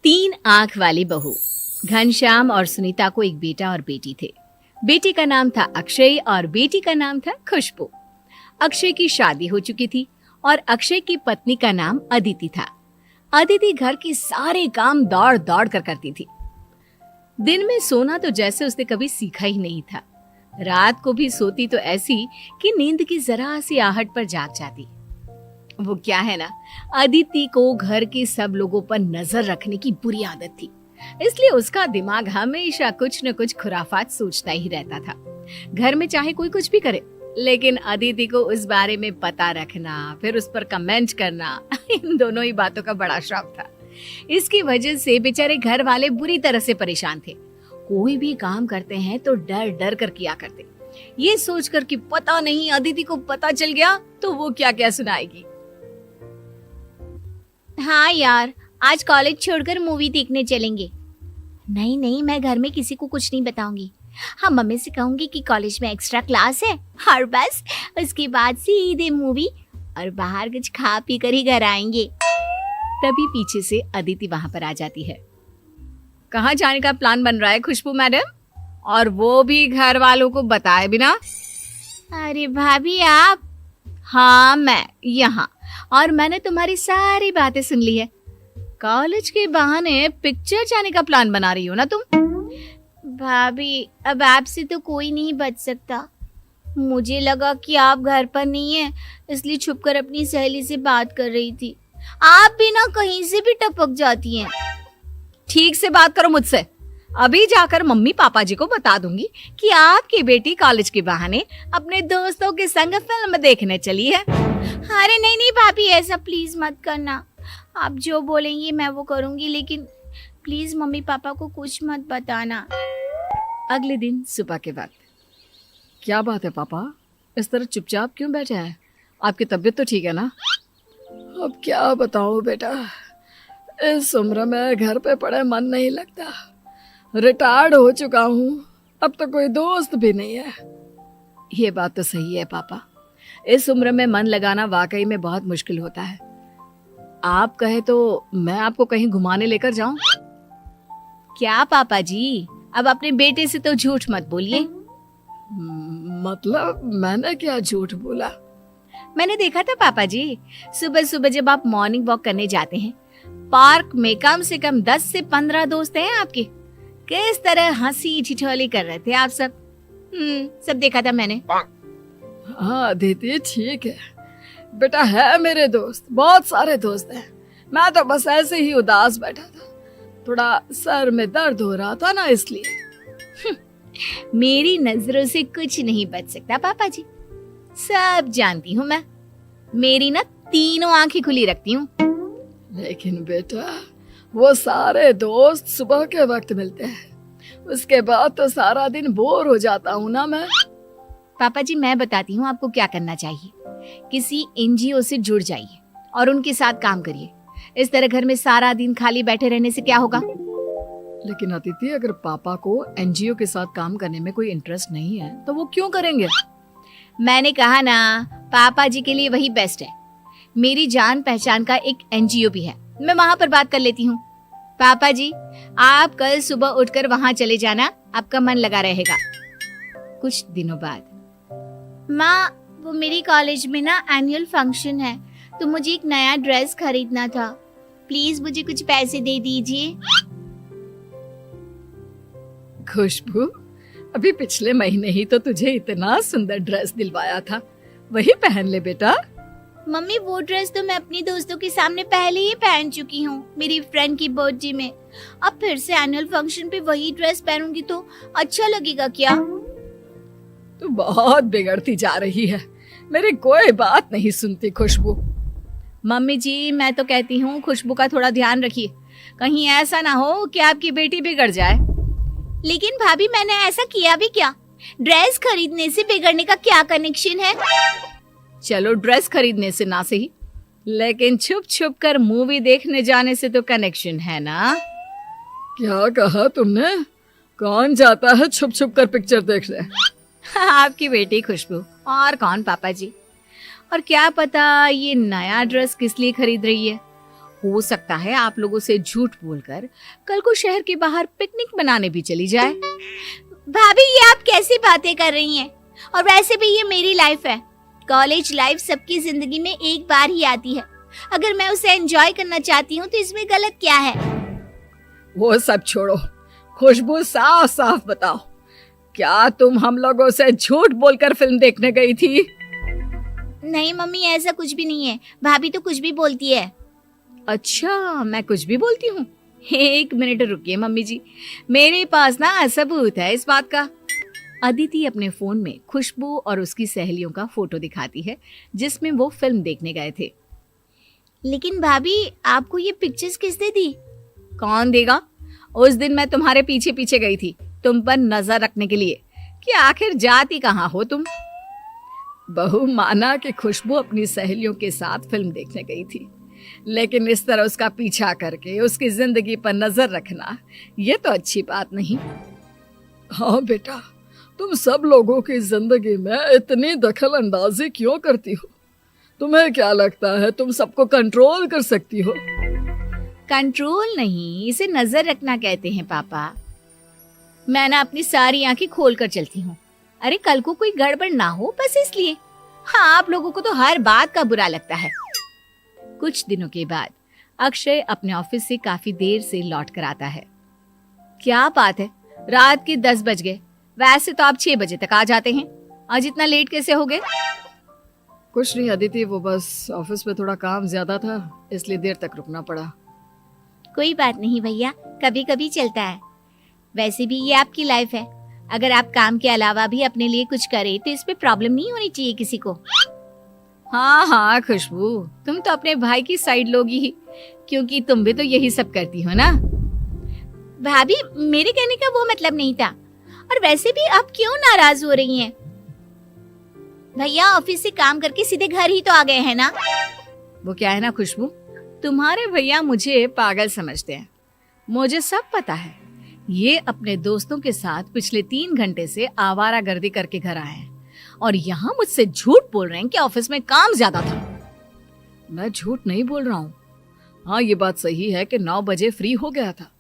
तीन आंख वाली बहू। घनश्याम और सुनीता को एक बेटा और बेटी थे। बेटे का नाम था अक्षय और बेटी का नाम था खुशबू। अक्षय की शादी हो चुकी थी और अक्षय की पत्नी का नाम अदिति था। अदिति घर के सारे काम दौड़ दौड़ कर करती थी। दिन में सोना तो जैसे उसने कभी सीखा ही नहीं था। रात को भी सोती तो ऐसी कि नींद की जरा सी आहट पर जाग जाती। वो क्या है ना, अदिति को घर के सब लोगों पर नजर रखने की बुरी आदत थी, इसलिए उसका दिमाग हमेशा कुछ न कुछ खुराफात सोचता ही रहता था। घर में चाहे कोई कुछ भी करे, लेकिन अदिति को उस बारे में पता रखना, फिर उस पर कमेंट करना, इन दोनों ही बातों का बड़ा शौक था। इसकी वजह से बेचारे घर वाले बुरी तरह से परेशान थे। कोई भी काम करते हैं तो डर डर कर किया करते, ये सोचकर कि पता नहीं अदिति को पता चल गया तो वो क्या क्या सुनाएगी। हाँ यार, आज कॉलेज छोड़कर मूवी देखने चलेंगे। नहीं नहीं, मैं घर में किसी को कुछ नहीं बताऊंगी। हाँ, मम्मी से कहूंगी कि कॉलेज में एक्स्ट्रा क्लास है और बस उसके बाद सीधे मूवी और बाहर कुछ खा पी कर ही घर आएंगे। तभी पीछे से अदिति वहां पर आ जाती है। कहाँ जाने का प्लान बन रहा है खुशबू मैडम, और वो भी घर वालों को बताए बिना? अरे भाभी आप? हाँ मैं यहाँ, और मैंने तुम्हारी सारी बातें सुन ली है। कॉलेज के बहाने पिक्चर जाने का प्लान बना रही हो ना तुम? भाभी, अब आपसे तो कोई नहीं बच सकता। मुझे लगा कि आप घर पर नहीं है, इसलिए छुपकर अपनी सहेली से बात कर रही थी। आप भी ना कहीं से भी टपक जाती हैं। ठीक से बात करो मुझसे। अभी जाकर मम्मी पापा जी को बता दूंगी कि आपकी बेटी कॉलेज के बहाने अपने दोस्तों के संग फिल्म देखने चली है। अरे नहीं नहीं भाभी, ऐसा प्लीज मत करना। आप जो बोलेंगी मैं वो करूंगी, लेकिन प्लीज मम्मी पापा को कुछ मत बताना। अगले दिन सुबह के वक्त, क्या बात है पापा, इस तरह चुपचाप क्यों बैठे हैं? आपकी तबीयत तो ठीक है ना? अब क्या बताऊं बेटा, इस उम्र में घर पे पड़े मन नहीं लगता। रिटायर्ड हो चुका हूँ, अब तो कोई दोस्त भी नहीं है। ये बात तो सही है पापा, इस उम्र में मन लगाना वाकई में बहुत मुश्किल होता है। आप कहे तो मैं आपको कहीं घुमाने लेकर जाऊं? क्या पापा जी, अब अपने बेटे से तो झूठ मत बोलिए। मतलब मैंने क्या झूठ बोला? मैंने देखा था पापा जी, सुबह सुबह जब आप मॉर्निंग वॉक करने जाते हैं, पार्क में कम से कम 10 से 15 दोस्त हैं आपके। किस तरह हंसी ठिठोली कर रहे थे आप सब। सब देखा था मैंने। हाँ दीदी ठीक है बेटा, है मेरे दोस्त, बहुत सारे दोस्त हैं। मैं तो बस ऐसे ही उदास बैठा था, थोड़ा सर में दर्द हो रहा था ना, इसलिए। मेरी नजरों से कुछ नहीं बच सकता पापा जी, सब जानती हूँ मैं। मेरी ना तीनों आंखें खुली रखती हूँ। लेकिन बेटा, वो सारे दोस्त सुबह के वक्त मिलते हैं, उसके बाद तो सारा दिन बोर हो जाता हूँ ना मैं। पापा जी, मैं बताती हूँ आपको क्या करना चाहिए। किसी एनजीओ से जुड़ जाइए और उनके साथ काम करिए। इस तरह घर में सारा दिन खाली बैठे रहने से क्या होगा? लेकिन अदिति, अगर पापा को एनजीओ के साथ काम करने में कोई इंटरेस्ट नहीं है तो वो क्यों करेंगे? मैंने कहा ना, पापा जी के लिए वही बेस्ट है। मेरी जान पहचान का एक एनजीओ भी है, मैं वहां पर बात कर लेती हूँ। पापा जी, आप कल सुबह उठकर वहां चले जाना, आपका मन लगा रहेगा। कुछ दिनों बाद, माँ, वो मेरी कॉलेज में ना एनुअल फंक्शन है, तो मुझे एक नया ड्रेस खरीदना था, प्लीज मुझे कुछ पैसे दे दीजिए। खुशबू, अभी पिछले महीने ही तो तुझे इतना सुंदर ड्रेस दिलवाया था, वही पहन ले बेटा। मम्मी, वो ड्रेस तो मैं अपनी दोस्तों के सामने पहले ही पहन चुकी हूँ, मेरी फ्रेंड की बर्थडे में। अब फिर से एनुअल फंक्शन पे वही ड्रेस पहनूंगी तो अच्छा लगेगा क्या? तू बहुत बिगड़ती जा रही है, मेरी कोई बात नहीं सुनती खुशबू। मम्मी जी, मैं तो कहती हूँ खुशबू का थोड़ा ध्यान रखिए, कहीं ऐसा ना हो कि आपकी बेटी बिगड़ जाए। लेकिन भाभी, मैंने ऐसा किया भी क्या? ड्रेस खरीदने से बिगड़ने का क्या कनेक्शन है? चलो, ड्रेस खरीदने से ना सही, लेकिन छुप छुप कर मूवी देखने जाने से तो कनेक्शन है ना। क्या कहा तुमने? कौन जाता है छुप छुप कर पिक्चर देखने? आपकी बेटी खुशबू, और कौन पापा जी। और क्या पता ये नया ड्रेस किस लिए खरीद रही है, हो सकता है आप लोगों से झूठ बोलकर कल को शहर के बाहर पिकनिक मनाने भी चली जाए। भाभी ये आप कैसी बातें कर रही हैं? और वैसे भी ये मेरी लाइफ है। कॉलेज लाइफ सबकी जिंदगी में एक बार ही आती है। अगर मैं उसे एंजॉय करना चाहती हूँ तो इसमें गलत क्या है? वो सब छोड़ो, खुशबू साफ साफ बताओ, क्या तुम हम लोगों से झूठ बोलकर फिल्म देखने गई थी? नहीं मम्मी, ऐसा कुछ भी नहीं है। भाभी तो कुछ भी बोलती है। अच्छा, मैं कुछ भी बोलती हूँ? एक मिनट रुकिए मम्मी जी, मेरे पास ना सबूत है इस बात का। अदिति अपने फोन में खुशबू और उसकी सहेलियों का फोटो दिखाती है जिसमें वो फिल्म देखने गए थे। लेकिन भाभी, आपको ये पिक्चर्स किसने दी? कौन देगा? उस दिन मैं तुम्हारे पीछे पीछे गई थी तुम पर नजर रखने के लिए कि आखिर जाती कहाँ हो तुम। बहू, माना कि खुशबू अपनी सहेलियों के साथ फिल्म देखने गई थी, लेकिन इस तरह उसका पीछा करके उसकी जिंदगी पर नजर रखना ये तो अच्छी बात नहीं। हाँ बेटा, तुम सब लोगों की जिंदगी में इतनी दखल अंदाजी क्यों करती हो? तुम्हें क्या लगता है तुम सबको कंट्रोल कर सकती हो? कंट्रोल नहीं, इसे नजर रखना कहते हैं पापा। मैं ना अपनी सारी आंखें खोल कर चलती हूँ। अरे कल को कोई गड़बड़ ना हो, बस इसलिए। हाँ, आप लोगों को तो हर बात का बुरा लगता है। कुछ दिनों के बाद अक्षय अपने ऑफिस से काफी देर से लौट कर आता है। क्या बात है, रात के 10 बज गए। वैसे तो आप 6 बजे तक आ जाते हैं, आज इतना लेट कैसे हो गए? कुछ नहीं अदिति, वो बस ऑफिस में थोड़ा काम ज्यादा था, इसलिए देर तक रुकना पड़ा। कोई बात नहीं भैया, कभी कभी चलता है। वैसे भी ये आपकी लाइफ है। अगर आप काम के अलावा भी अपने लिए कुछ करें तो इसमें प्रॉब्लम नहीं होनी चाहिए किसी को। हाँ हाँ खुशबू, तुम तो अपने भाई की साइड लोगी ही, क्योंकि तुम भी तो यही सब करती हो ना। भाभी, मेरे कहने का वो मतलब नहीं था। और वैसे भी आप क्यों नाराज हो रही हैं? भैया ऑफिस से काम करके सीधे घर ही तो आ गए हैं ना। वो क्या है ना खुशबू, तुम्हारे भैया मुझे पागल समझते हैं। मुझे सब पता है। ये अपने दोस्तों के साथ पिछले 3 घंटे से आवारागर्दी करके घर आए हैं और यहाँ मुझसे झूठ बोल रहे हैं कि ऑफिस में काम ज्यादा था। मैं झूठ नहीं बोल रहा हूँ। हाँ, ये बात सही है कि 9 बजे फ्री हो गया था।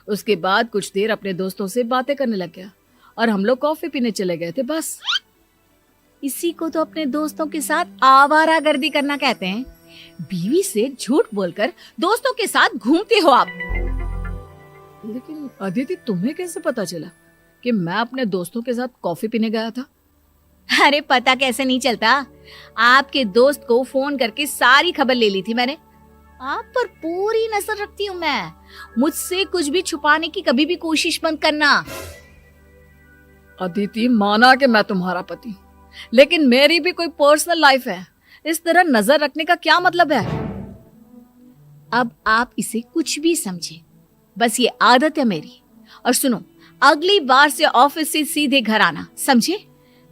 उसके बाद कुछ देर अपने दोस्तों से बातें करने लग गया और हम लोग कॉफी पीने चले गए थे, बस। इसी को तो अपने दोस्तों के साथ आवारागर्दी करना कहते हैं। बीवी से झूठ बोलकर दोस्तों के साथ घूमते हो आप। लेकिन अदिति, तुम्हें कैसे पता चला कि मैं अपने दोस्तों के साथ कॉफी पीने गया था? अरे पता कैसे नहीं चलता, आपके दोस्त को फोन करके सारी खबर ले ली थी मैंने। आप पर पूरी नजर रखती हूँ मैं। मुझसे कुछ भी छुपाने की कभी भी कोशिश मत करना। अदिति, माना कि मैं तुम्हारा पति हूँ, लेकिन मेरी भी कोई पर्सनल लाइफ है। इस तरह नजर रखने का क्या मतलब है? अब आप इसे कुछ भी समझे, बस ये आदत है मेरी। और सुनो, अगली बार से ऑफिस से सीधे घर आना, समझे?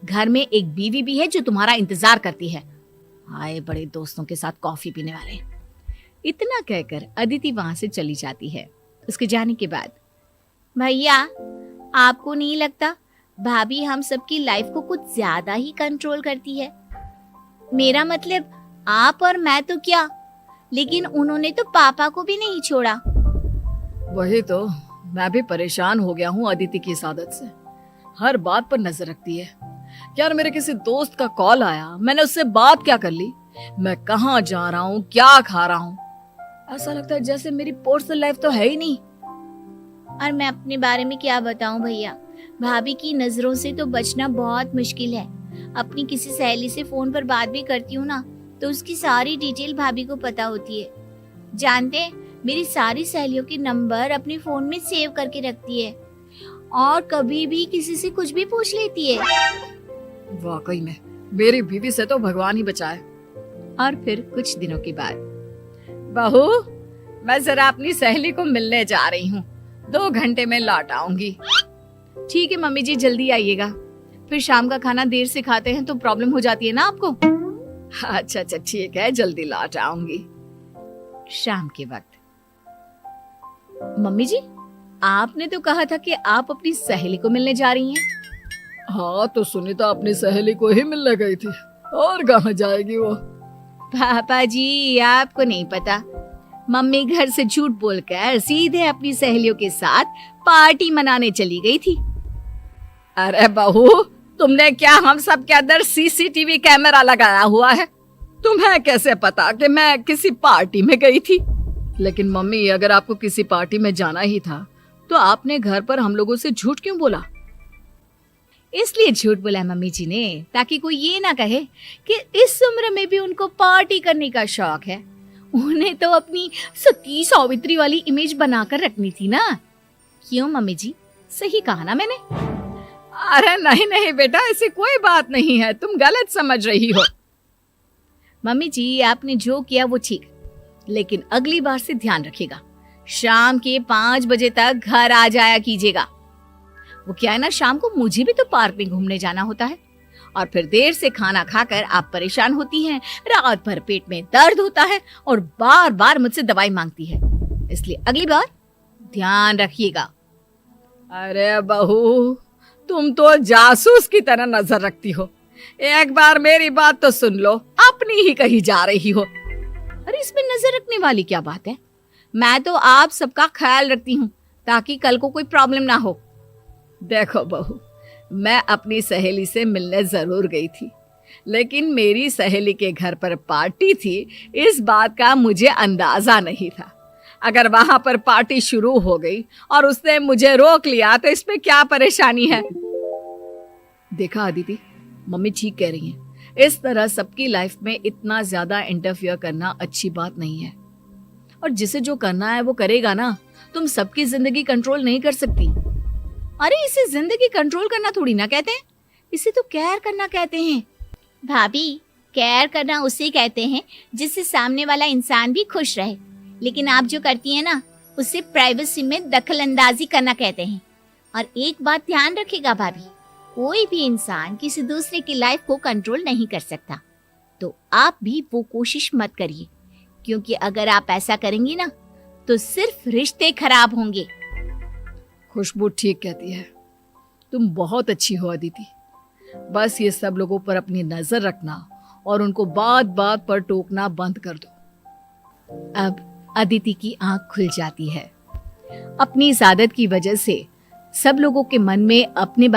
घर में एक बीवी भी है जो तुम्हारा इंतजार करती है। आए बड़े दोस्तों के साथ कॉफी पीने वाले। इतना कहकर अदिति वहां से चली जाती है। उसके जाने के बाद, भैया आपको नहीं लगता भाभी हम सबकी लाइफ को कुछ ज्यादा ही कंट्रोल करती है? मेरा मतलब आप और मैं तो क्या, लेकिन उन्होंने तो पापा को भी नहीं छोड़ा। वही तो, मैं भी परेशान हो गया हूँ अदिति की इस आदत से। हर बात पर नजर रखती है। यार, मेरे किसी दोस्त का कॉल आया, मैंने उससे बात क्या कर ली, मैं कहाँ जा रहा हूँ, क्या खा रहा हूँ, ऐसा लगता है जैसे मेरी पर्सनल लाइफ तो है ही नहीं। और मैं अपने बारे में क्या बताऊं भैया, भाभी की नजरों से तो बचना बहुत मुश्किल है। अपनी किसी सहेली से फोन पर बात भी करती हूँ ना, तो उसकी सारी डिटेल भाभी को पता होती है। जानते हैं, मेरी सारी सहेलियों के नंबर अपने फोन में सेव करके रखती है और कभी भी किसी से कुछ भी पूछ लेती है। वाकई में मेरी बीवी से तो भगवान ही बचाए। और फिर कुछ दिनों के बाद, बहू, मैं जरा अपनी सहेली को मिलने जा रही हूँ, 2 घंटे में लौट आऊंगी। ठीक है मम्मी जी, जल्दी आइएगा, फिर शाम का खाना देर से खाते हैं तो प्रॉब्लम हो जाती है ना आपको। अच्छा अच्छा ठीक है, जल्दी लौट आऊंगी। शाम के वक्त, मम्मी जी आपने तो कहा था कि आप अपनी सहेली को मिलने जा रही हैं। हाँ, तो सुनीता अपनी सहेली को ही मिलने गई थी, और कहाँ जाएगी वो। पापा जी आपको नहीं पता, मम्मी घर से झूठ बोलकर सीधे अपनी सहेलियों के साथ पार्टी मनाने चली गई थी। अरे बहू, तुमने क्या हम सब के अंदर सीसीटीवी कैमरा लगाया हुआ है? तुम्हें कैसे पता कि मैं किसी पार्टी में गई थी? लेकिन मम्मी, अगर आपको किसी पार्टी में जाना ही था तो आपने घर पर हम लोगों से झूठ क्यों बोला? इसलिए झूठ बोला मम्मी जी ने, ताकि कोई ये ना कहे कि इस उम्र में भी उनको पार्टी करने का शौक है। उन्हें तो अपनी सती सावित्री वाली इमेज बनाकर रखनी थी ना। क्यों मम्मी जी, सही कहा ना मैंने? अरे नहीं नहीं बेटा, ऐसी कोई बात नहीं है, तुम गलत समझ रही हो। मम्मी जी, आपने जो किया वो ठीक, लेकिन अगली बार से ध्यान रखिएगा, शाम के 5 बजे तक घर आ जाया कीजिएगा। वो क्या है ना, शाम को मुझे भी तो पार्क में घूमने जाना होता है, और फिर देर से खाना खाकर आप परेशान होती हैं, रात भर पेट में दर्द होता है और बार बार मुझसे दवाई मांगती है। इसलिए अगली बार ध्यान रखिएगा। अरे बहू, तुम तो जासूस की तरह नजर रखती हो। एक बार मेरी बात तो सुन लो, अपनी ही कहीं जा रही हो। अरे इसमें नजर रखने वाली क्या बात है? मैं तो आप सबका ख्याल रखती हूँ ताकि कल को कोई प्रॉब्लम ना हो। देखो बहू, मैं अपनी सहेली से मिलने जरूर गई थी, लेकिन मेरी सहेली के घर पर पार्टी थी, इस बात का मुझे अंदाजा नहीं था। अगर वहां पर पार्टी शुरू हो गई और उसने मुझे रोक लिया तो इसमें क्या परेशानी है? देखा अदिति, मम्मी ठीक कह रही हैं। इस तरह सबकी लाइफ में इतना ज्यादा इंटरफियर करना अच्छी बात नहीं है। और जिसे जो करना है वो करेगा ना। तुम सबकी जिंदगी कंट्रोल नहीं कर सकती। अरे इसे जिंदगी कंट्रोल करना थोड़ी ना कहते हैं, इसे तो केयर करना कहते हैं। भाभी, केयर करना उसे कहते हैं जिससे सामने वाला इंसान भी खुश रहे, लेकिन आप जो करती हैं ना, उसे प्राइवेसी में दखल अंदाजी करना कहते हैं। और एक बात ध्यान रखिएगा भाभी, कोई भी इंसान किसी दूसरे की लाइफ को कंट्रोल नहीं कर सकता, तो आप भी वो कोशिश मत करिए, क्योंकि अगर आप ऐसा करेंगी ना तो सिर्फ रिश्ते खराब होंगे। खुशबू ठीक कहती है, तुम बहुत अच्छी हो अदिति। बस ये सब लोगों पर अपनी नजर रखना और उनको बात बात पर टोकना बंद कर दो। अब अदिति की आंख खुल जाती है। अपनी इस आदत की वजह से सब लोगों के मन में अपने बारे